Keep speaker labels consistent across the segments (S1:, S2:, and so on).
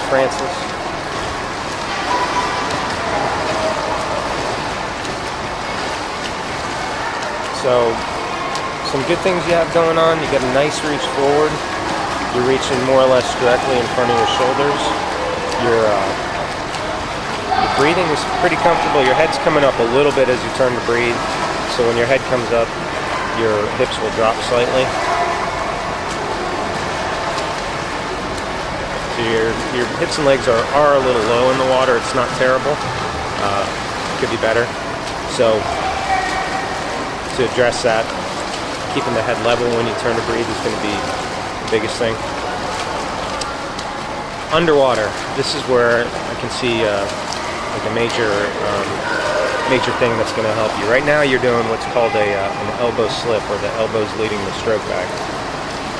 S1: Francis. So, some good things you have going on. You got a nice reach forward. You're reaching more or less directly in front of your shoulders. Your breathing is pretty comfortable. Your head's coming up a little bit as you turn to breathe. So when your head comes up, your hips will drop slightly. So your hips and legs are a little low in the water. It's not terrible. Could be better. So to address that, keeping the head level when you turn to breathe is going to be the biggest thing. Underwater, this is where I can see like a major thing that's going to help you. Right now you're doing what's called an elbow slip, or the elbow's leading the stroke back.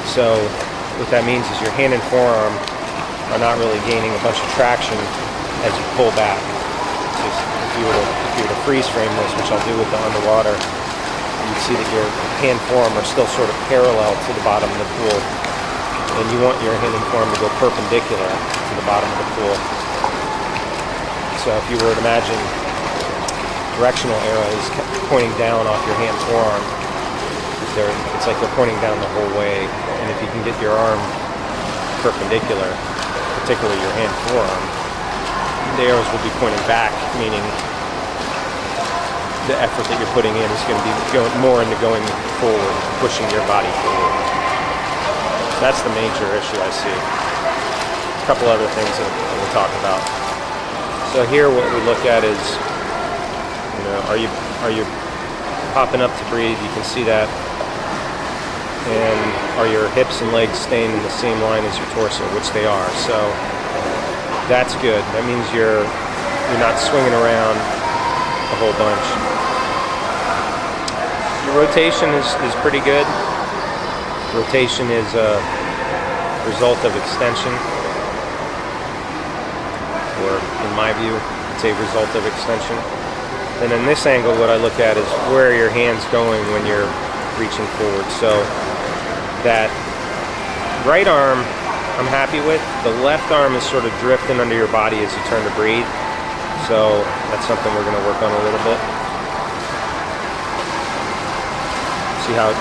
S1: So what that means is your hand and forearm are not really gaining a bunch of traction as you pull back. Just if you were to freeze frame this, which I'll do with the underwater, you'd see that your hand forearm are still sort of parallel to the bottom of the pool, and you want your hand and forearm to go perpendicular to the bottom of the pool. So if you were to imagine directional arrows pointing down off your hand forearm, it's like they're pointing down the whole way, and if you can get your arm perpendicular, particularly your hand forearm, the arrows will be pointing back, meaning the effort that you're putting in is going to be going more into going forward, pushing your body forward. So that's the major issue I see. A couple other things that we'll talk about. So here what we look at is, are you popping up to breathe? You can see that. And are your hips and legs staying in the same line as your torso, which they are. So that's good. That means you're not swinging around a whole bunch. Your rotation is pretty good. Rotation is a result of extension, or in my view, it's a result of extension. And in this angle, what I look at is where are your hands going when you're reaching forward. So that right arm I'm happy with. The left arm is sort of drifting under your body as you turn to breathe. So that's something we're going to work on a little bit. See how it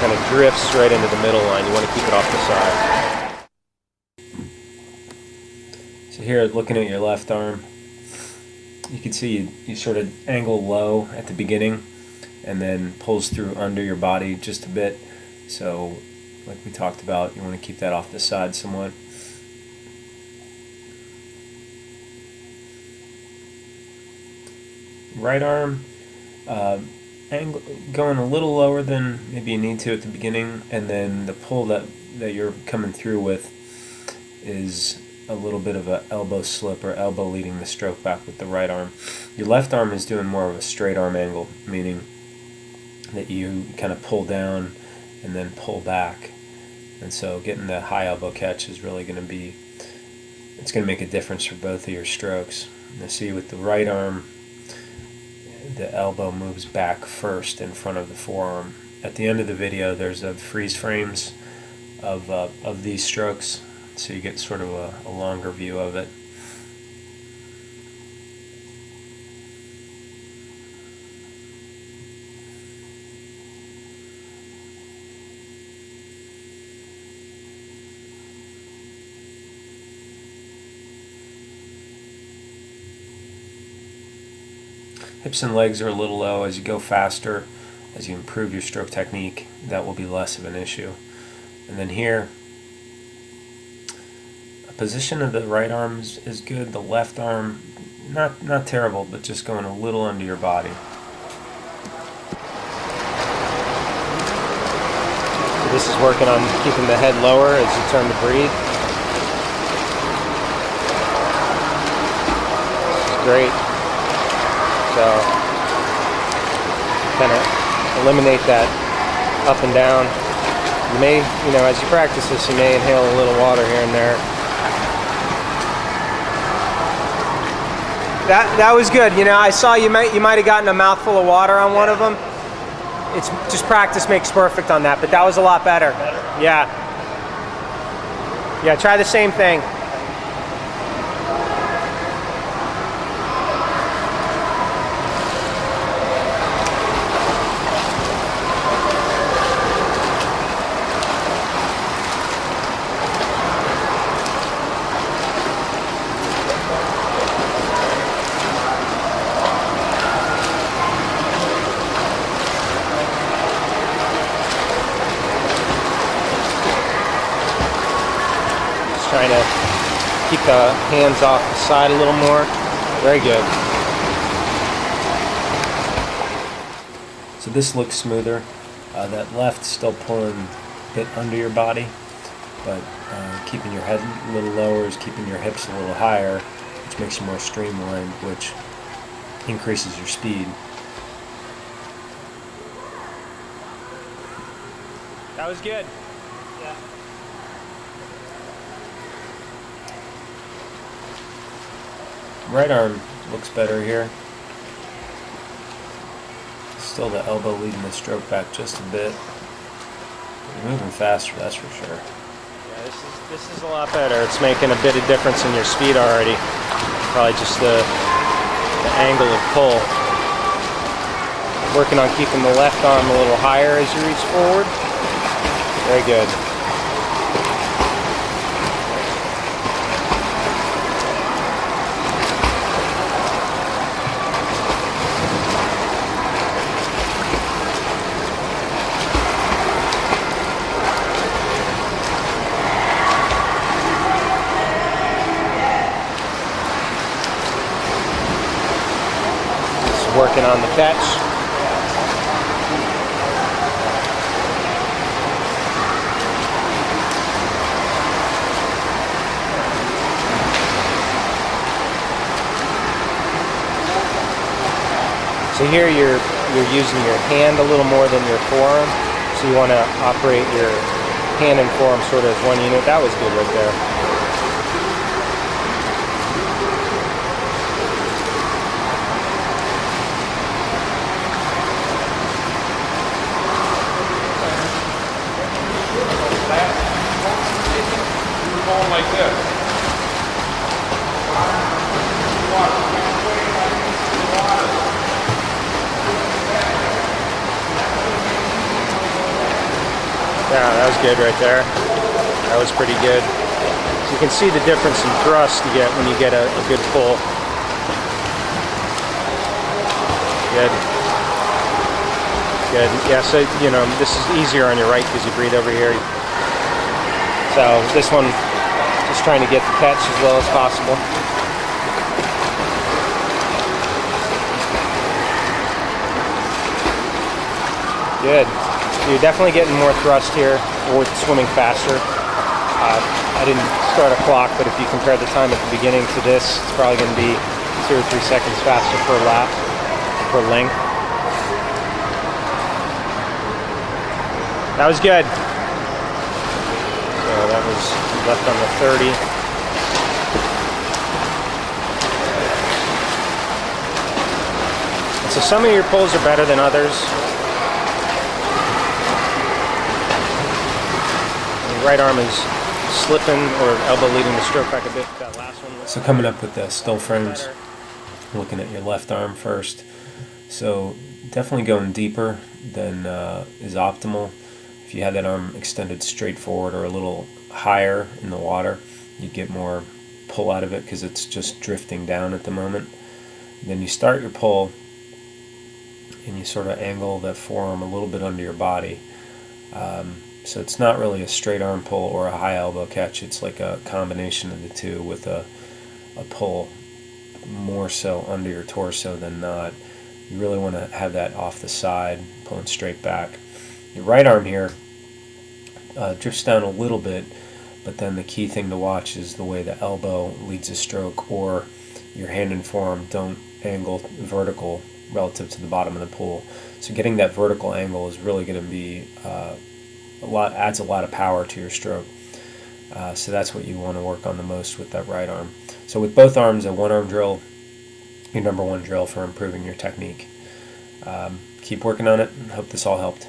S1: kind of drifts right into the middle line. You want to keep it off the side. So here, looking at your left arm, you can see you sort of angle low at the beginning and then pulls through under your body just a bit. So like we talked about, you want to keep that off the side somewhat. Right arm, going a little lower than maybe you need to at the beginning, and then the pull that you're coming through with is a little bit of an elbow slip, or elbow leading the stroke back with the right arm. Your left arm is doing more of a straight arm angle, meaning that you kind of pull down and then pull back, and so getting the high elbow catch is really going to be, it's going to make a difference for both of your strokes. And see with the right arm, the elbow moves back first in front of the forearm. At the end of the video, there's a freeze frames of these strokes, so you get sort of a longer view of it. Hips and legs are a little low. As you go faster, as you improve your stroke technique, that will be less of an issue. And then here, a position of the right arm is good. The left arm, not terrible, but just going a little under your body. So this is working on keeping the head lower as you turn to breathe. This is great. So kind of eliminate that up and down. You may, as you practice this, you may inhale a little water here and there. That was good. I saw you might have gotten a mouthful of water on one of them. It's just practice makes perfect on that, but that was a lot better. Yeah. Yeah, try the same thing. trying to keep the hands off the side a little more. Very good.
S2: So this looks smoother. That left still pulling a bit under your body, but keeping your head a little lower is keeping your hips a little higher, which makes you more streamlined, which increases your speed.
S1: That was good. Yeah.
S2: Right arm looks better here. Still the elbow leading the stroke back just a bit. You're moving faster, that's for sure.
S1: Yeah, this is a lot better. It's making a bit of difference in your speed already. Probably just the angle of pull. Working on keeping the left arm a little higher as you reach forward. Very good. Just working on the catch. So here you're using your hand a little more than your forearm. So you want to operate your hand and forearm sort of as one unit. That was good right there.
S3: Going like this.
S1: Yeah, that was good right there. That was pretty good. So you can see the difference in thrust you get when you get a good pull. Good. Good. Yeah, so, you know, this is easier on your right because you breathe over here. So this one, just trying to get the catch as well as possible. Good. You're definitely getting more thrust here with swimming faster. I didn't start a clock, but if you compare the time at the beginning to this, it's probably going to be 2 or 3 seconds faster per lap, per length. That was good. So that was left on the 30. And so some of your pulls are better than others. Right arm is slipping or elbow leading the stroke back a bit. That last one.
S2: So coming up with the still frames, looking at your left arm first. So definitely going deeper than is optimal. If you had that arm extended straight forward or a little higher in the water, you'd get more pull out of it because it's just drifting down at the moment. Then you start your pull and you sort of angle that forearm a little bit under your body. So it's not really a straight arm pull or a high elbow catch. It's like a combination of the two with a pull more so under your torso than not. You really want to have that off the side, pulling straight back. Your right arm here drifts down a little bit, but then the key thing to watch is the way the elbow leads a stroke, or your hand and forearm don't angle vertical relative to the bottom of the pool. So getting that vertical angle is really going to be adds a lot of power to your stroke. So that's what you want to work on the most with that right arm. So with both arms, a one-arm drill, your number one drill for improving your technique. Keep working on it. Hope this all helped.